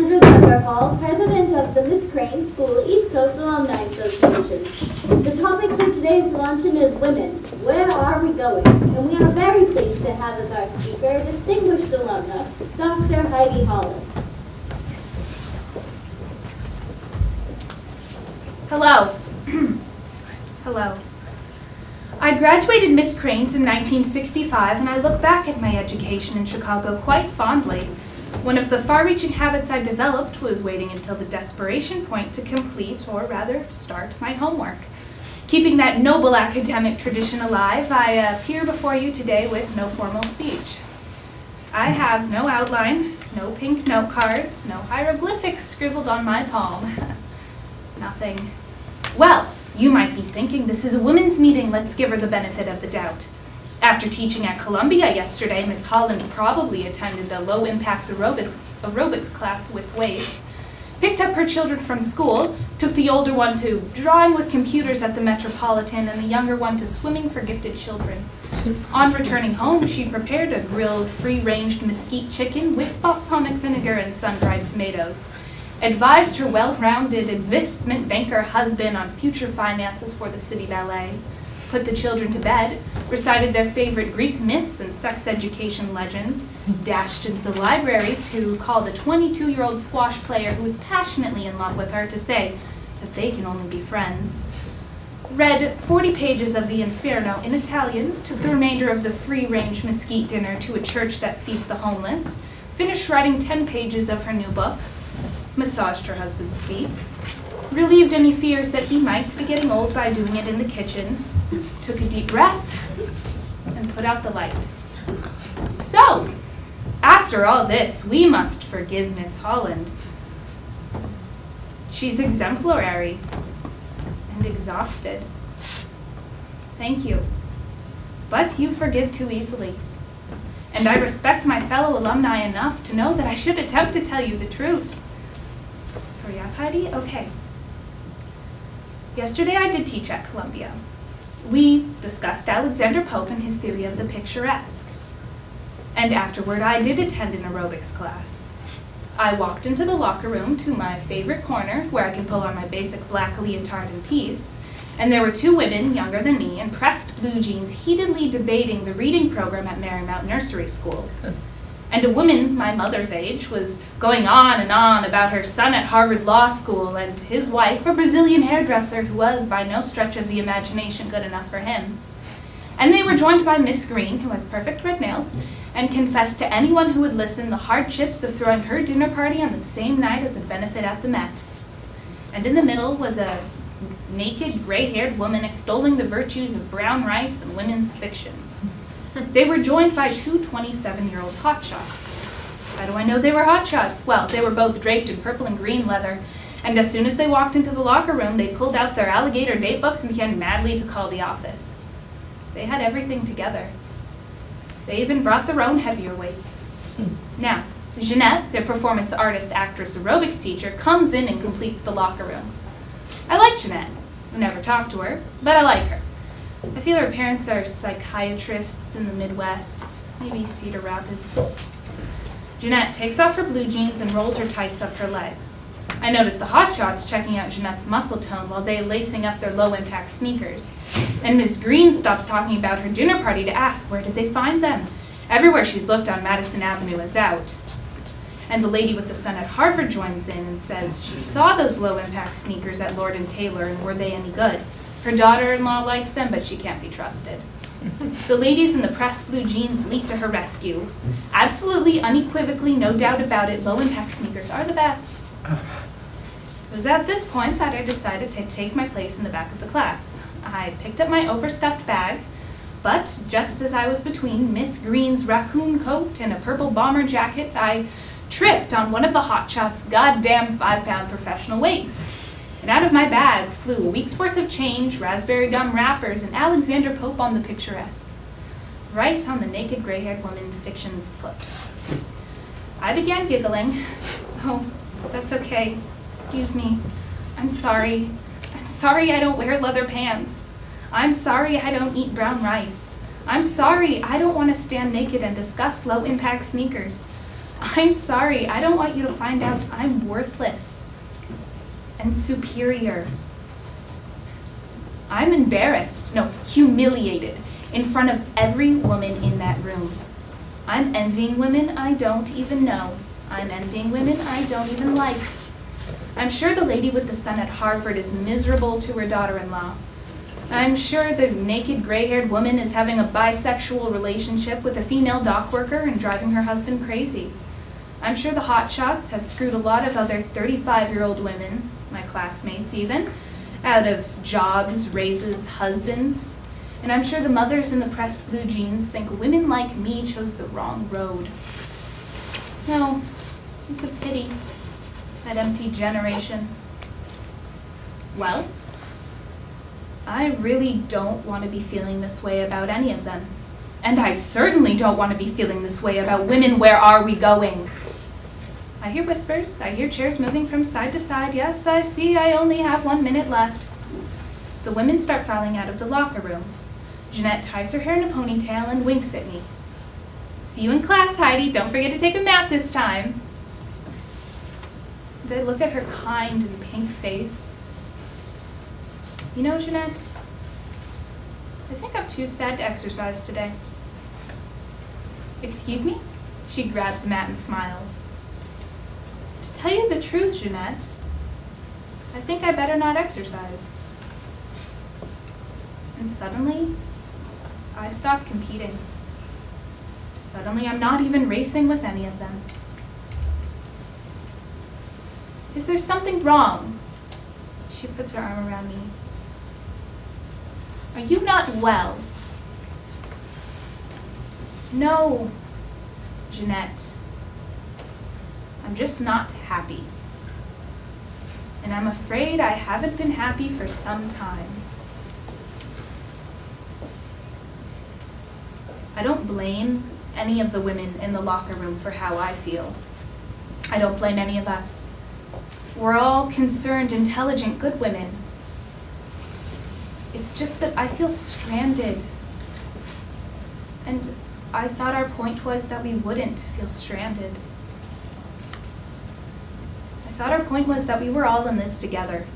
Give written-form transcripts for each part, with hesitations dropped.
Alexandra Tucker Hall, president of the Miss Crane School East Coast Alumni Association. The topic for today's luncheon is women. Where are we going? And we are very pleased to have as our speaker, distinguished alumna, Dr. Heidi Hollis. Hello. Hello. I graduated Miss Crane's in 1965, and I look back at my education in Chicago quite fondly. One of the far-reaching habits I developed was waiting until the desperation point to complete, or rather, start my homework. Keeping that noble academic tradition alive, I appear before you today with no formal speech. I have no outline, no pink note cards, no hieroglyphics scribbled on my palm. Nothing. Well, you might be thinking this is a women's meeting, let's give her the benefit of the doubt. After teaching at Columbia yesterday, Miss Holland probably attended a low-impact aerobics class with weights, picked up her children from school, took the older one to drawing with computers at the Metropolitan, and the younger one to swimming for gifted children. On returning home, she prepared a grilled, free-ranged mesquite chicken with balsamic vinegar and sun-dried tomatoes, advised her well-rounded investment banker husband on future finances for the city ballet, put the children to bed, recited their favorite Greek myths and sex education legends, dashed into the library to call the 22-year-old squash player who was passionately in love with her to say that they can only be friends, read 40 pages of the Inferno in Italian, took the remainder of the free-range mesquite dinner to a church that feeds the homeless, finished writing 10 pages of her new book, massaged her husband's feet, relieved any fears that he might be getting old by doing it in the kitchen, took a deep breath, and put out the light. So, after all this, we must forgive Miss Holland. She's exemplary and exhausted. Thank you. But you forgive too easily. And I respect my fellow alumni enough to know that I should attempt to tell you the truth. Hurry up, Heidi? Okay. Yesterday I did teach at Columbia. We discussed Alexander Pope and his theory of the picturesque. And afterward I did attend an aerobics class. I walked into the locker room to my favorite corner where I could pull on my basic black leotard in peace, and there were two women younger than me in pressed blue jeans heatedly debating the reading program at Marymount Nursery School. And a woman my mother's age was going on and on about her son at Harvard Law School and his wife, a Brazilian hairdresser who was by no stretch of the imagination good enough for him. And they were joined by Miss Green, who has perfect red nails, and confessed to anyone who would listen the hardships of throwing her dinner party on the same night as a benefit at the Met. And in the middle was a naked, gray-haired woman extolling the virtues of brown rice and women's fiction. They were joined by two 27-year-old hotshots. How do I know they were hotshots? Well, they were both draped in purple and green leather, and as soon as they walked into the locker room, they pulled out their alligator date books and began madly to call the office. They had everything together. They even brought their own heavier weights. Now, Jeanette, their performance artist, actress, aerobics teacher, comes in and completes the locker room. I like Jeanette. I never talked to her, but I like her. I feel her parents are psychiatrists in the Midwest, maybe Cedar Rapids. Jeanette takes off her blue jeans and rolls her tights up her legs. I notice the hotshots checking out Jeanette's muscle tone while they lacing up their low-impact sneakers. And Miss Green stops talking about her dinner party to ask where did they find them. Everywhere she's looked on Madison Avenue is out. And the lady with the son at Harvard joins in and says she saw those low-impact sneakers at Lord & Taylor and were they any good? Her daughter-in-law likes them, but she can't be trusted. The ladies in the pressed blue jeans leap to her rescue. Absolutely, unequivocally, no doubt about it, low-impact sneakers are the best. It was at this point that I decided to take my place in the back of the class. I picked up my overstuffed bag, but just as I was between Miss Green's raccoon coat and a purple bomber jacket, I tripped on one of the hotshots' goddamn 5-pound professional weights. And out of my bag flew a week's worth of change, raspberry gum wrappers, and Alexander Pope on the picturesque, right on the naked gray-haired woman fiction's foot. I began giggling. Oh, that's okay. Excuse me. I'm sorry. I'm sorry I don't wear leather pants. I'm sorry I don't eat brown rice. I'm sorry I don't want to stand naked and discuss low-impact sneakers. I'm sorry, I don't want you to find out I'm worthless and superior. I'm embarrassed, no, humiliated, in front of every woman in that room. I'm envying women I don't even know. I'm envying women I don't even like. I'm sure the lady with the son at Harvard is miserable to her daughter-in-law. I'm sure the naked gray-haired woman is having a bisexual relationship with a female dock worker and driving her husband crazy. I'm sure the hotshots have screwed a lot of other 35-year-old women, my classmates even, out of jobs, raises, husbands. And I'm sure the mothers in the pressed blue jeans think women like me chose the wrong road. No, it's a pity, that empty generation. Well, I really don't want to be feeling this way about any of them. And I certainly don't want to be feeling this way about women. Where are we going? I hear whispers. I hear chairs moving from side to side. Yes, I see I only have 1 minute left. The women start filing out of the locker room. Jeanette ties her hair in a ponytail and winks at me. See you in class, Heidi. Don't forget to take a math this time. And I look at her kind and pink face. You know, Jeanette, I think I'm too sad to exercise today. Excuse me? She grabs Matt and smiles. To tell you the truth, Jeanette, I think I better not exercise. And suddenly, I stop competing. Suddenly, I'm not even racing with any of them. Is there something wrong? She puts her arm around me. Are you not well? No, Jeanette. I'm just not happy. And I'm afraid I haven't been happy for some time. I don't blame any of the women in the locker room for how I feel. I don't blame any of us. We're all concerned, intelligent, good women. It's just that I feel stranded. And I thought our point was that we wouldn't feel stranded. I thought our point was that we were all in this together.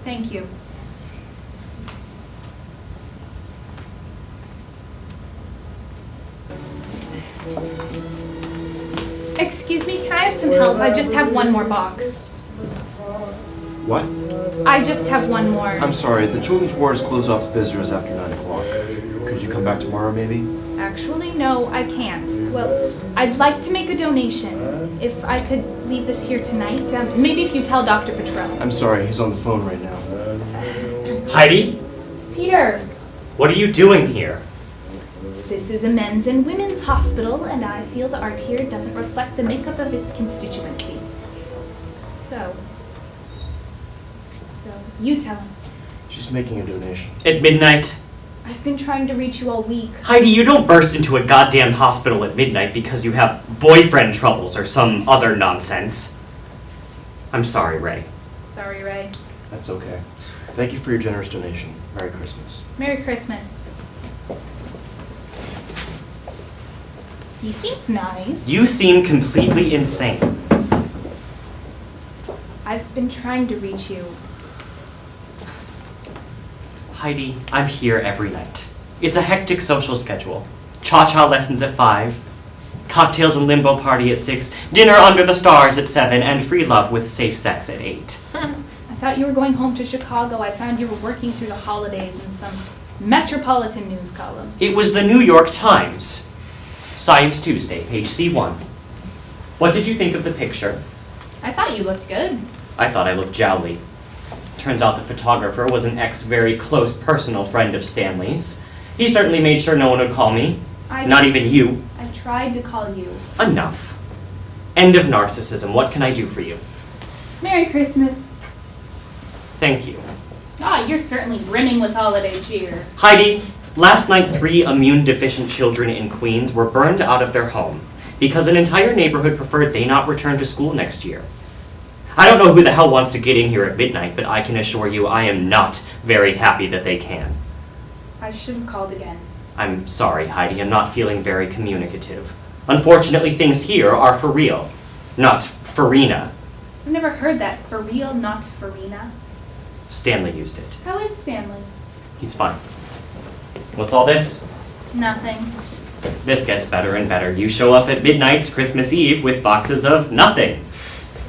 Thank you. Excuse me, can I have some help? I just have one more box. What? I just have one more. I'm sorry, the children's ward is closed off to visitors after 9 o'clock. Could you come back tomorrow, maybe? Actually, no, I can't. Well, I'd like to make a donation. If I could leave this here tonight. Maybe if you tell Dr. Patron. I'm sorry, he's on the phone right now. Heidi? Peter, What are you doing here? this is a men's and women's hospital, and I feel the art here doesn't reflect the makeup of its constituency. So, you tell him. She's making a donation. At midnight? I've been trying to reach you all week. Heidi, you don't burst into a goddamn hospital at midnight because you have boyfriend troubles or some other nonsense. I'm sorry, Ray. Sorry, Ray. That's okay. Thank you for your generous donation. Merry Christmas. Merry Christmas. He seems nice. You seem completely insane. I've been trying to reach you. Heidi, I'm here every night. It's a hectic social schedule. Cha-cha lessons at 5, cocktails and limbo party at 6, dinner under the stars at 7, and free love with safe sex at 8. I thought you were going home to Chicago. I found you were working through the holidays in some Metropolitan News column. It was the New York Times. Science Tuesday, page C1. What did you think of the picture? I thought you looked good. I thought I looked jowly. Turns out the photographer was an very close personal friend of Stanley's. He certainly made sure no one would call me. Not even you. I tried to call you. Enough. End of narcissism. What can I do for you? Merry Christmas. Thank you. Ah, you're certainly brimming with holiday cheer. Heidi, last night 3 immune-deficient children in Queens were burned out of their home because an entire neighborhood preferred they not return to school next year. I don't know who the hell wants to get in here at midnight, but I can assure you I am not very happy that they can. I should have called again. I'm sorry, Heidi. I'm not feeling very communicative. Unfortunately, things here are for real, not Farina. I've never heard that. For real, not Farina. Stanley used it. How is Stanley? He's fine. What's all this? Nothing. This gets better and better. You show up at midnight Christmas Eve with boxes of nothing.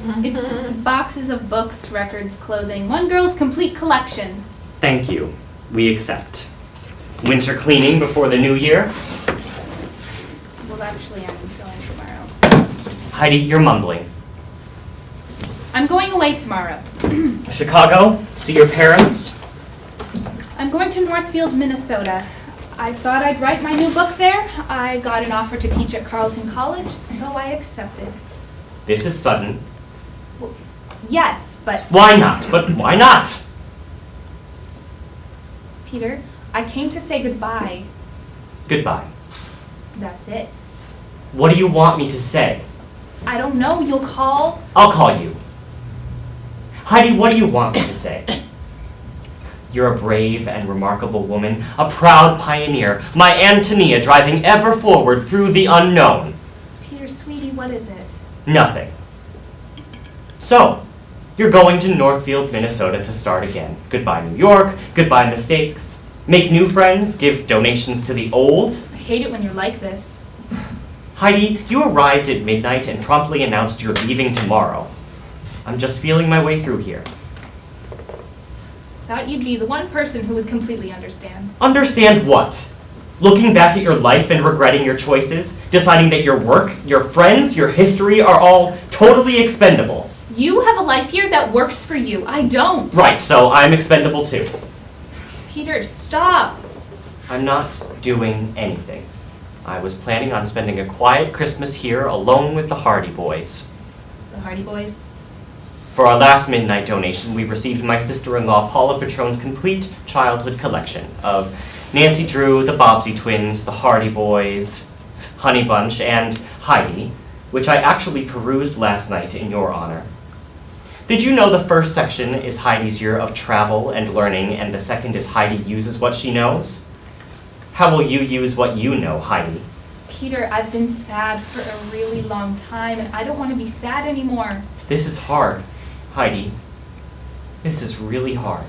It's boxes of books, records, clothing. One girl's complete collection. Thank you. We accept. Winter cleaning before the new year? Well, actually, I'm going tomorrow. Heidi, you're mumbling. I'm going away tomorrow. Chicago? See your parents? I'm going to Northfield, Minnesota. I thought I'd write my new book there. I got an offer to teach at Carleton College, so I accepted. This is sudden. Yes, but Why not? But why not? Peter, I came to say goodbye. Goodbye. That's it. What do you want me to say? I don't know, you'll call? I'll call you. Heidi, what do you want me to say? You're a brave and remarkable woman, a proud pioneer, my Antonia driving ever forward through the unknown. Peter, sweetie, what is it? Nothing. So, you're going to Northfield, Minnesota to start again. Goodbye, New York. Goodbye, mistakes. Make new friends. Give donations to the old. I hate it when you're like this. Heidi, you arrived at midnight and promptly announced you're leaving tomorrow. I'm just feeling my way through here. Thought you'd be the one person who would completely understand. Understand what? Looking back at your life and regretting your choices, deciding that your work, your friends, your history are all totally expendable. You have a life here that works for you. I don't. Right, so I'm expendable too. Peter, stop. I'm not doing anything. I was planning on spending a quiet Christmas here alone with the Hardy boys. The Hardy Boys. For our last midnight donation, we received my sister-in-law Paula Patron's complete childhood collection of Nancy Drew, the Bobbsey twins, the Hardy Boys, Honey Bunch, and Heidi, which I actually perused last night in your honor. Did you know the first section is Heidi's year of travel and learning, and the second is Heidi uses what she knows? How will you use what you know, Heidi? Peter, I've been sad for a really long time, and I don't want to be sad anymore. This is hard, Heidi. This is really hard.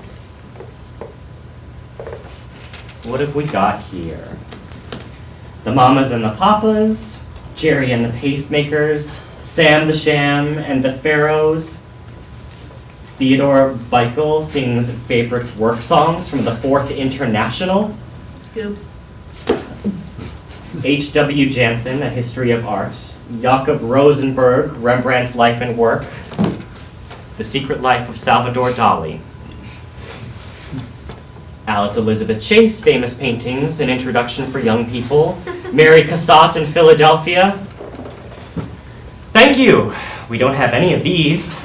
What have we got here? The Mamas and the Papas, Jerry and the Pacemakers, Sam the Sham and the Pharaohs. Theodore Beichel sings favorite work songs from the Fourth International. Scoops. H.W. Jansen, A History of Art. Jakob Rosenberg, Rembrandt's Life and Work. The Secret Life of Salvador Dali. Alice Elizabeth Chase, Famous Paintings, An Introduction for Young People. Mary Cassatt in Philadelphia. Thank you. We don't have any of these.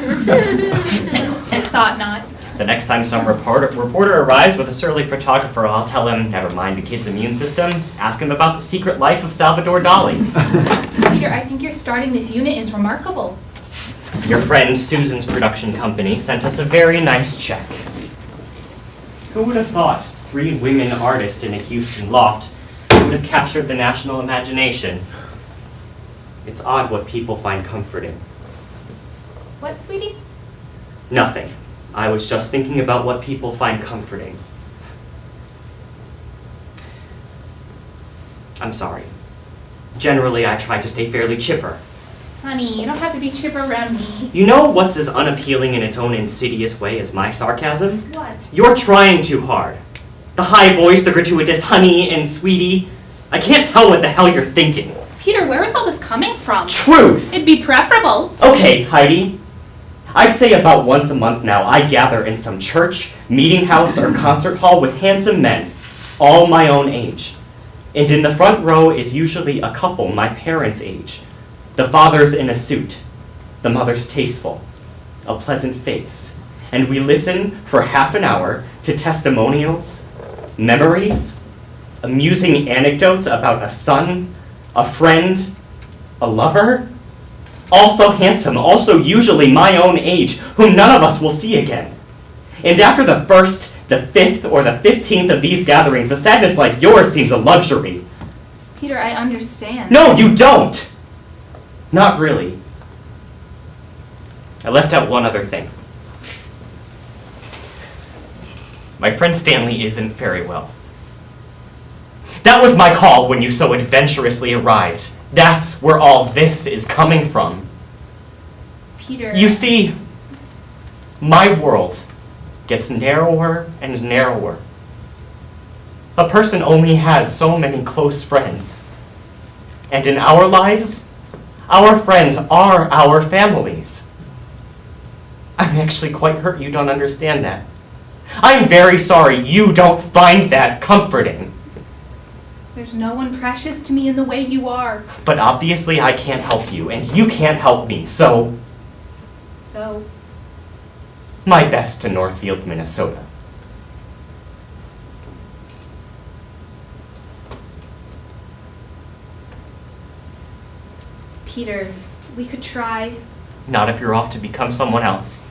Thought not. The next time some reporter arrives with a surly photographer, I'll tell him, never mind the kid's immune system, ask him about the secret life of Salvador Dali. Peter, I think your starting this unit is remarkable. Your friend Susan's production company sent us a very nice check. Who would have thought 3 women artists in a Houston loft would have captured the national imagination? It's odd what people find comforting. What, sweetie? Nothing. I was just thinking about what people find comforting. I'm sorry. Generally, I try to stay fairly chipper. Honey, you don't have to be chipper around me. You know what's as unappealing in its own insidious way as my sarcasm? What? You're trying too hard. The high voice, the gratuitous honey and sweetie. I can't tell what the hell you're thinking. Peter, where is all this coming from? Truth! It'd be preferable. Okay, Heidi. I'd say about once a month now I gather in some church, meeting house, or concert hall with handsome men, all my own age. And in the front row is usually a couple my parents' age. The father's in a suit, the mother's tasteful, a pleasant face. And we listen for half an hour to testimonials, memories, amusing anecdotes about a son, a friend, a lover. Also handsome, also usually my own age, whom none of us will see again. And after the 1st, the 5th, or the 15th of these gatherings, a sadness like yours seems a luxury. Peter, I understand. No, you don't! Not really. I left out one other thing. My friend Stanley isn't very well. That was my call when you so adventurously arrived. That's where all this is coming from. Peter... You see, my world gets narrower and narrower. A person only has so many close friends. And in our lives, our friends are our families. I'm actually quite hurt you don't understand that. I'm very sorry you don't find that comforting. There's no one precious to me in the way you are. But obviously I can't help you, and you can't help me, so... So... My best to Northfield, Minnesota. Peter, we could try. Not if you're off to become someone else.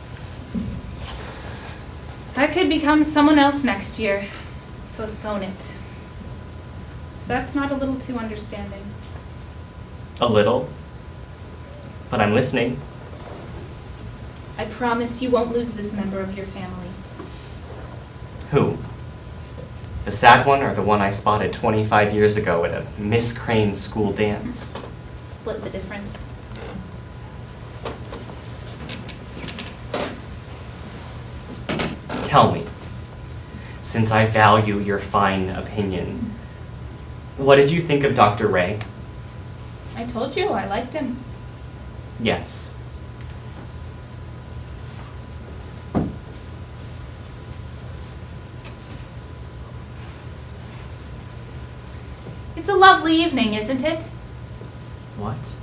I could become someone else next year. Postpone it. That's not a little too understanding. A little. But I'm listening. I promise you won't lose this member of your family. Who? The sad one or the one I spotted 25 years ago at a Miss Crane's school dance? Split the difference. Tell me, since I value your fine opinion, what did you think of Dr. Ray? I told you I liked him. Yes. It's a lovely evening, isn't it? What?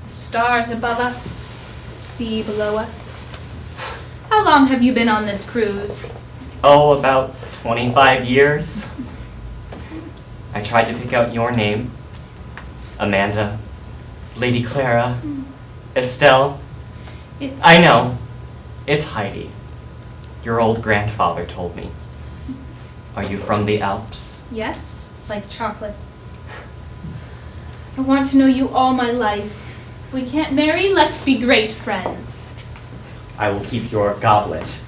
The stars above us, the sea below us. How long have you been on this cruise? Oh, about 25 years. I tried to pick out your name. Amanda. Lady Clara. Estelle. It's... I know. It's Heidi. Your old grandfather told me. Are you from the Alps? Yes, like chocolate. I want to know you all my life. If we can't marry, let's be great friends. I will keep your goblet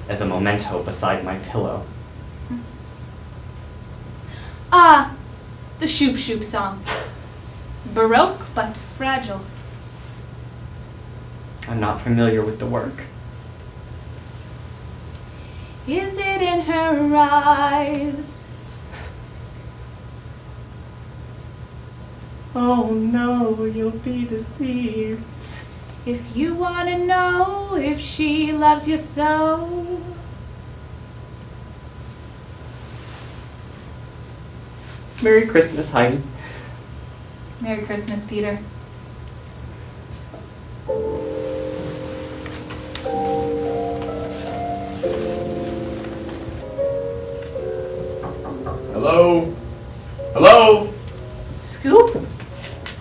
as a memento beside my pillow. Ah, the Shoop Shoop song. Baroque but fragile. I'm not familiar with the work. Is it in her eyes? Oh no, you'll be deceived. If you want to know if she loves you so. Merry Christmas, Heidi. Merry Christmas, Peter. Hello? Hello? Scoop?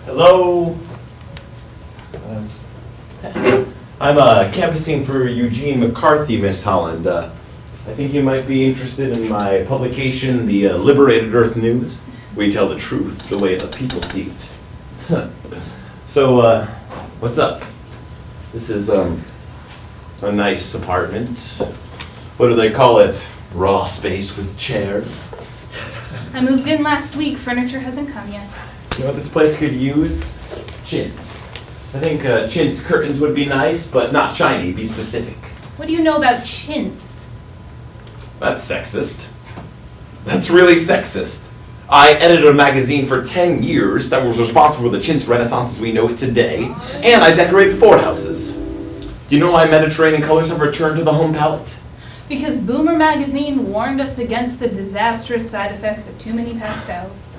Hello? I'm canvassing for Eugene McCarthy, Miss Holland. I think you might be interested in my publication, the Liberated Earth News. We tell the truth the way the people see it. So, what's up? This is a nice apartment. What do they call it? Raw space with chair. I moved in last week. Furniture hasn't come yet. You know what this place could use? Chintz. I think chintz curtains would be nice, but not shiny, be specific. What do you know about chintz? That's sexist. That's really sexist. I edited a magazine for 10 years that was responsible for the chintz renaissance as we know it today, and I decorated 4 houses. Do you know why Mediterranean colors have returned to the home palette? Because Boomer magazine warned us against the disastrous side effects of too many pastels.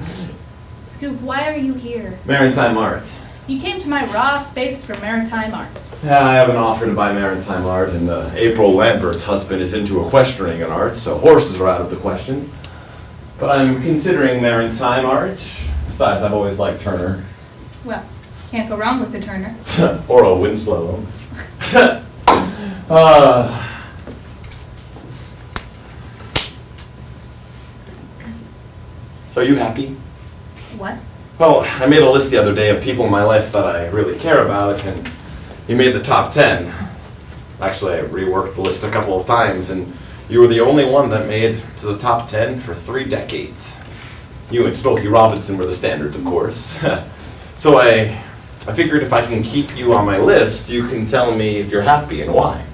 Scoop, why are you here? Maritime art. You came to my raw space for maritime art. Yeah, I have an offer to buy maritime art, and April Lambert's husband is into equestrian art, so horses are out of the question. But I'm considering maritime art. Besides, I've always liked Turner. Well, can't go wrong with the Turner. Or a Winslow. So are you happy? What? Well, I made a list the other day of people in my life that I really care about, and you made the top 10. Actually, I reworked the list a couple of times, and you were the only one that made to the top 10 for 3 decades. You and Smokey Robinson were the standards, of course. So I figured if I can keep you on my list, you can tell me if you're happy and why.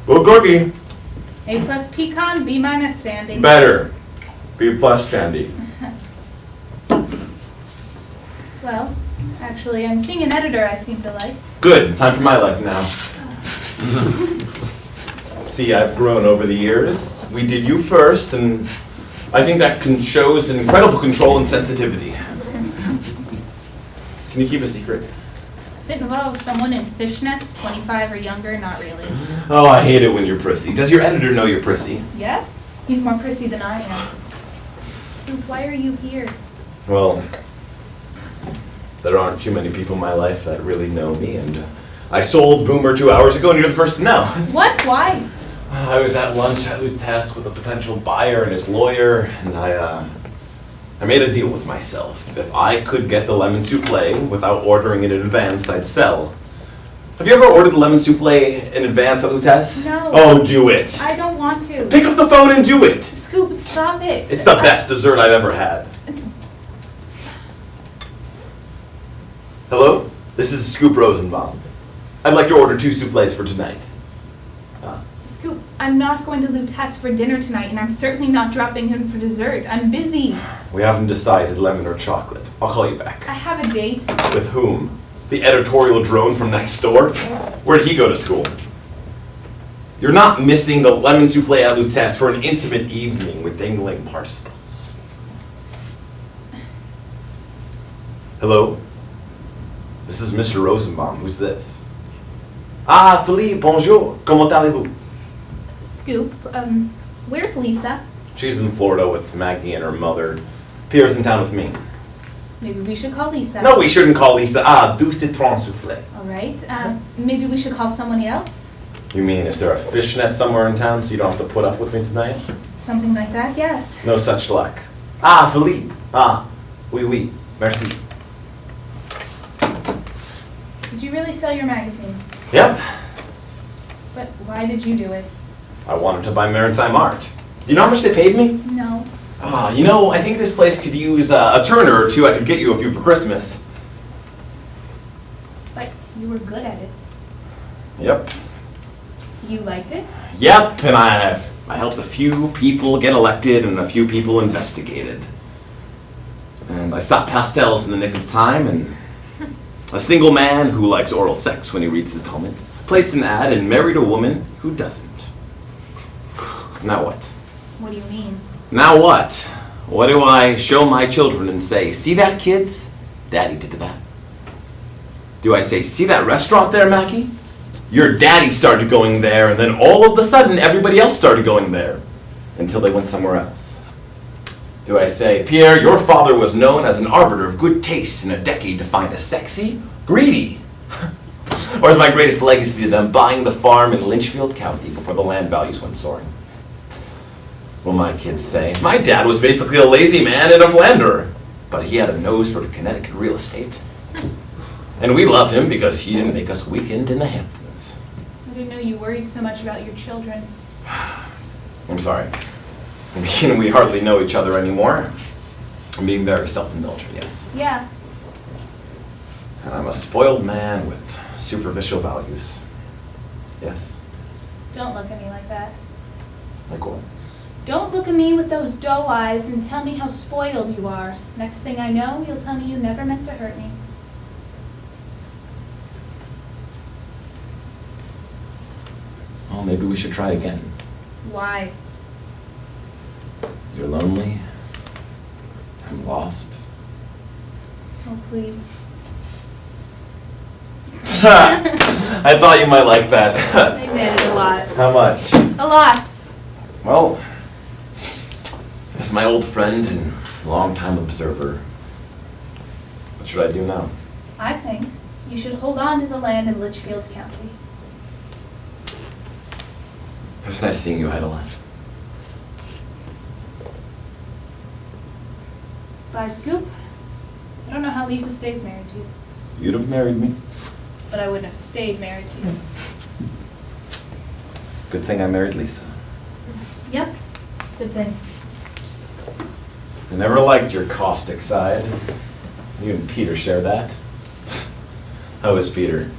Well, cookie. A plus pecan, B minus Sandy. Better. B plus candy. Well, actually, I'm seeing an editor I seem to like. Good. Time for my life now. See, I've grown over the years. We did you first, and I think that shows an incredible control and sensitivity. Can you keep a secret? If it involves someone in fishnets, 25 or younger, not really. Oh, I hate it when you're prissy. Does your editor know you're prissy? Yes? He's more prissy than I am. Scoop, why are you here? Well, there aren't too many people in my life that really know me, and I sold Boomer 2 hours ago, and you're the first to know. What? Why? I was at lunch at Lutece with a potential buyer and his lawyer, and I made a deal with myself. If I could get the lemon souffle without ordering it in advance, I'd sell. Have you ever ordered the lemon souffle in advance at Lutece? No. Oh, do it. I don't want to. Pick up the phone and do it. Scoop, stop it. It's the best dessert I've ever had. Hello? This is Scoop Rosenbaum. I'd like to order 2 souffles for tonight. Scoop, I'm not going to Lutece for dinner tonight, and I'm certainly not dropping him for dessert. I'm busy. We haven't decided lemon or chocolate. I'll call you back. I have a date. With whom? The editorial drone from next door? Where did he go to school? You're not missing the lemon souffle at Lutece for an intimate evening with dangling participles. Hello? This is Mr. Rosenbaum. Who's this? Ah, Philippe, bonjour. Comment allez-vous? Scoop, where's Lisa? She's in Florida with Maggie and her mother. Pierre's in town with me. Maybe we should call Lisa. No, we shouldn't call Lisa. Ah, du citron soufflé. All right. Maybe we should call someone else? You mean, is there a fishnet somewhere in town so you don't have to put up with me tonight? Something like that, yes. No such luck. Ah, Philippe. Ah, oui, oui. Merci. Did you really sell your magazine? Yep. But why did you do it? I wanted to buy maritime art. Do you know how much they paid me? No. Ah, you know, I think this place could use a Turner or 2. I could get you a few for Christmas. But you were good at it. Yep. You liked it? Yep, and I helped a few people get elected and a few people investigated. And I stopped pastels in the nick of time, and a single man who likes oral sex when he reads the Talmud placed an ad and married a woman who doesn't. Now what? What do you mean? Now what? What do I show my children and say, see that, kids? Daddy did that. Do I say, see that restaurant there, Mackie? Your daddy started going there, and then all of a sudden, everybody else started going there, until they went somewhere else. Do I say, Pierre, your father was known as an arbiter of good taste in a decade defined as sexy, greedy? Or is my greatest legacy to them buying the farm in Lynchfield County before the land values went soaring? Well, my kids say, my dad was basically a lazy man and a philanderer, but he had a nose for Connecticut real estate. And we love him because he didn't make us weekend in the Hamptons. I didn't know you worried so much about your children. I'm sorry. I mean, we hardly know each other anymore. I'm being very self-indulgent, yes. Yeah. And I'm a spoiled man with superficial values. Yes. Don't look at me like that. Like what? Don't look at me with those doe eyes and tell me how spoiled you are. Next thing I know, you'll tell me you never meant to hurt me. Well, maybe we should try again. Why? You're lonely. I'm lost. Oh, please. I thought you might like that. I did a lot. How much? A lot. Well, as my old friend and longtime observer, what should I do now? I think you should hold on to the land in Litchfield County. It was nice seeing you, Heidi. Bye, Scoop. I don't know how Lisa stays married to you, You'd have married me. but I wouldn't have stayed married to you. Good thing I married Lisa. Yep, good thing. I never liked your caustic side. You and Peter share that. How is Peter?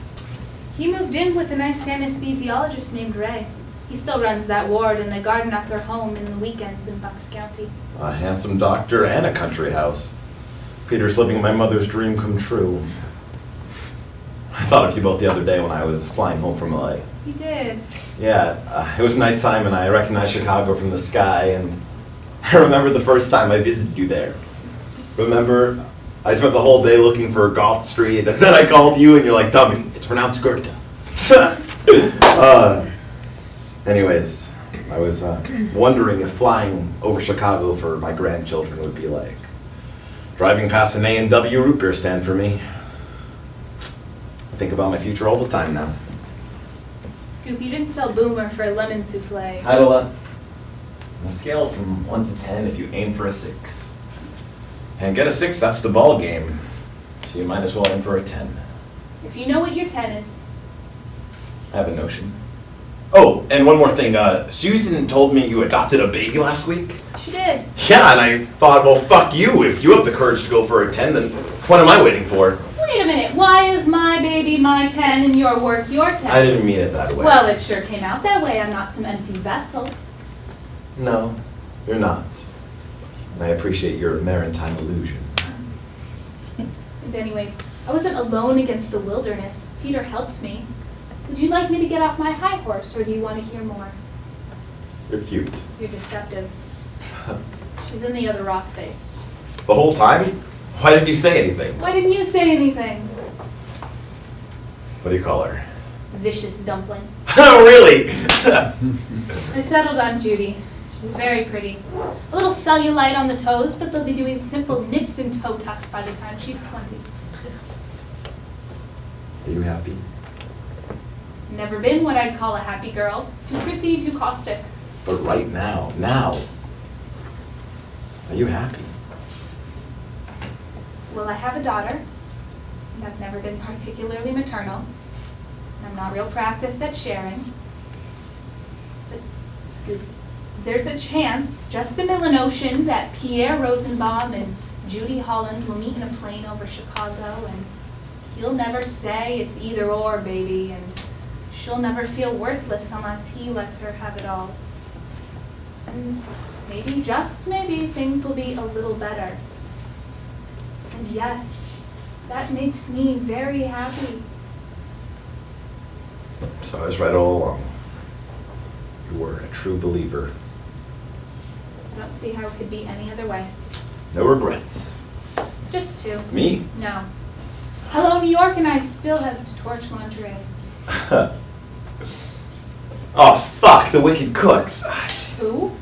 He moved in with a nice anesthesiologist named Ray. He still runs that ward in the garden at their home in the weekends in Bucks County. A handsome doctor and a country house. Peter's living my mother's dream come true. I thought of you both the other day when I was flying home from LA. You did. Yeah, it was nighttime and I recognized Chicago from the sky, and I remember the first time I visited you there. Remember, I spent the whole day looking for Goth Street, and then I called you and you're like, dummy, it's pronounced Goethe. Anyways, I was wondering if flying over Chicago for my grandchildren would be like driving past an A&W root beer stand for me. I think about my future all the time now. Scoop, you didn't sell Boomer for a lemon souffle. Idla, on a scale from 1 to 10, if you aim for a 6. And get a 6, that's the ball game. So you might as well aim for a 10. If you know what your 10 is. I have a notion. Oh, and one more thing. Susan told me you adopted a baby last week. She did. Yeah, and I thought, well, fuck you. If you have the courage to go for a 10, then what am I waiting for? Wait a minute, why is my baby my 10 and your work your 10? I didn't mean it that way. Well, it sure came out that way. I'm not some empty vessel. No, you're not. And I appreciate your maritime illusion. And anyways, I wasn't alone against the wilderness. Peter helps me. Would you like me to get off my high horse, or do you want to hear more? You're cute. You're deceptive. She's in the other raw space. The whole time? Why did you say anything? Why didn't you say anything? What do you call her? Vicious dumpling. Oh, really? I settled on Judy. She's very pretty. A little cellulite on the toes, but they'll be doing simple nips and toe tucks by the time she's 20. Are you happy? Never been what I'd call a happy girl. Too prissy, too caustic. But right now, are you happy? Well, I have a daughter, and I've never been particularly maternal. And I'm not real practiced at sharing. But, Scoop, there's a chance, just a millinotion, that Pierre Rosenbaum and Judy Holland will meet in a plane over Chicago, and he'll never say it's either or, baby, and she'll never feel worthless unless he lets her have it all. And maybe, just maybe, things will be a little better. And yes, that makes me very happy. So I was right all along. You were a true believer. I don't see how it could be any other way. No regrets. Just two. Me? No. Hello, New York, and I still have to torch lingerie. Oh, fuck, The Wicked Cooks. Who?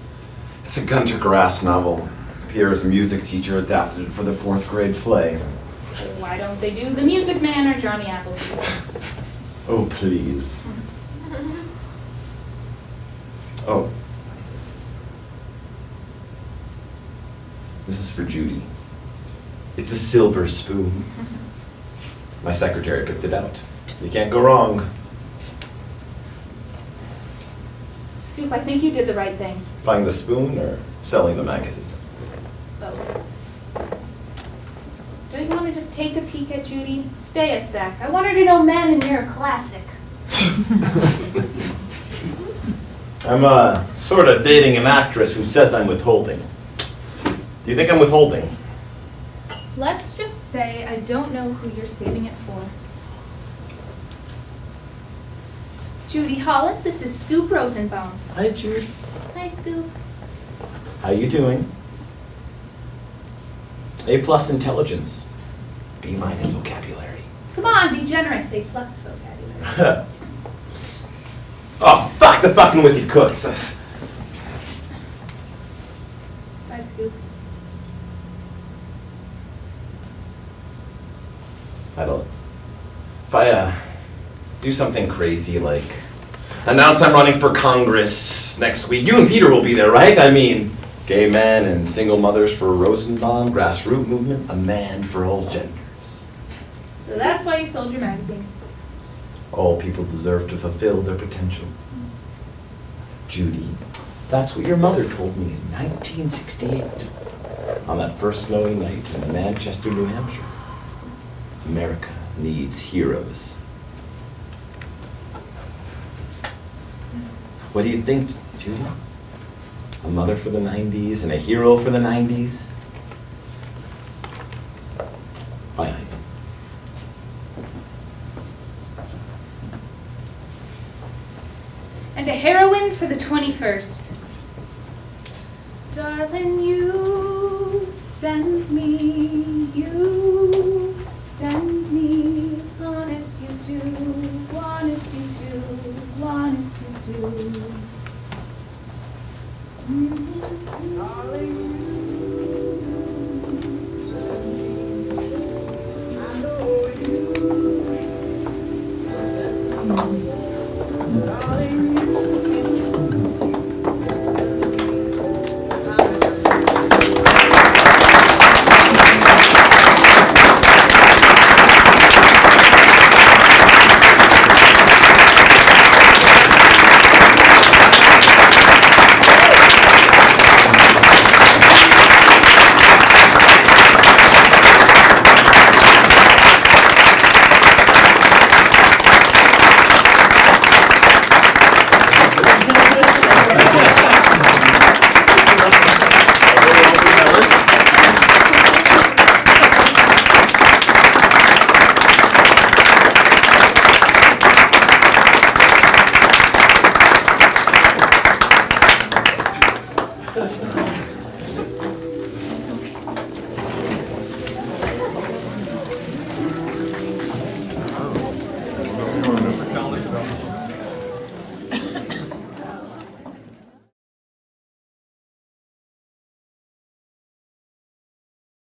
It's a Gunter Grass novel. Pierre's music teacher adapted it for the 4th grade play. Why don't they do The Music Man or Johnny Appleseed? Oh, please. Oh. This is for Judy. It's a silver spoon. My secretary picked it out. You can't go wrong. Scoop, I think you did the right thing. Buying the spoon or selling the magazine? Both. Don't you want to just take a peek at Judy? Stay a sec. I want her to know men and you're a classic. I'm sort of dating an actress who says I'm withholding. Do you think I'm withholding? Let's just say I don't know who you're saving it for. Judy Holland, this is Scoop Rosenbaum. Hi, Jude. Hi, Scoop. How you doing? A+ intelligence. B- vocabulary. Come on, be generous. A+ vocabulary. Oh, fuck the fucking Wicked Cooks. Bye, Scoop. If I do something crazy like announce I'm running for Congress next week, you and Peter will be there, right? I mean, Gay men and single mothers for Rosenbaum, grassroots movement, a man for all genders. So that's why you sold your magazine. All people deserve to fulfill their potential. Judy, that's what your mother told me in 1968, on that first snowy night in Manchester, New Hampshire. America needs heroes. What do you think, Judy? A mother for the 90s and a hero for the 90s? Bye, Heidi. And a heroine for the 21st. Darling, you sent me, you